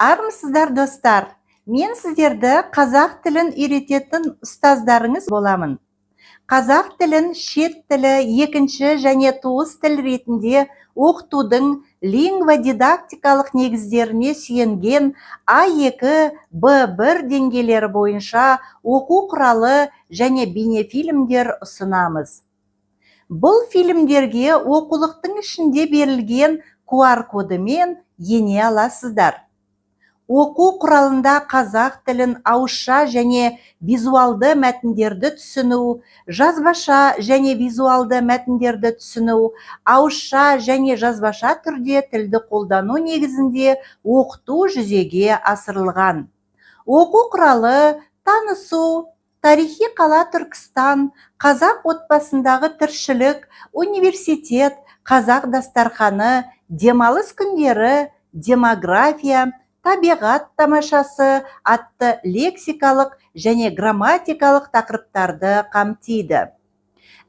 Армысыздар достар. Мен сіздерді қазақ тілін үйрететін ұстаздарыңыз боламын. Қазақ тілін шет тілі, екінші және туыс тіл ретінде оқытудың лингводидактикалық негіздеріне сүйенген А2, Б1 деңгейлері бойынша оқу құралы және бейнефильмдер ұсынамыз. Бұл фильмдерге оқулықтың ішінде берілген QR кодымен ене аласыздар. Оқу құралында қазақ тілін ауызша және визуалды мәтіндерді түсіну, жазбаша және визуалды мәтіндерді түсіну, ауызша және жазбаша түрде тілді қолдану негізінде оқыту жүзеге асырылған. Оқу құралы танысу, тарихи қала Түркістан, қазақ отбасындағы тіршілік, университет, қазақ дастарханы, демалыс күндері, демография, табиғат тамашасы атты лексикалық және грамматикалық тақырыптарды қамтиды.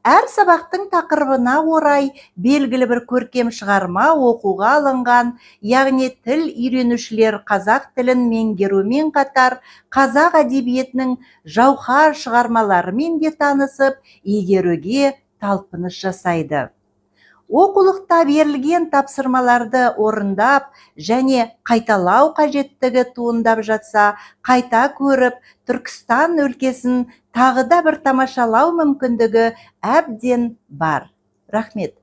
Әр сабақтың тақырыбына орай белгілі бір көркем шығарма оқуға алынған, яғни тіл үйренушілер қазақ тілін меңгерумен қатар қазақ әдебиетінің жауһар шығармаларымен де танысып, игеруге талпыныс жасайды. Оқулықта берілген тапсырмаларды орындап және қайталау қажеттігі туындап жатса, қайта көріп, Түркістан өлкесін тағы да бір тамашалау мүмкіндігі әбден бар. Рахмет.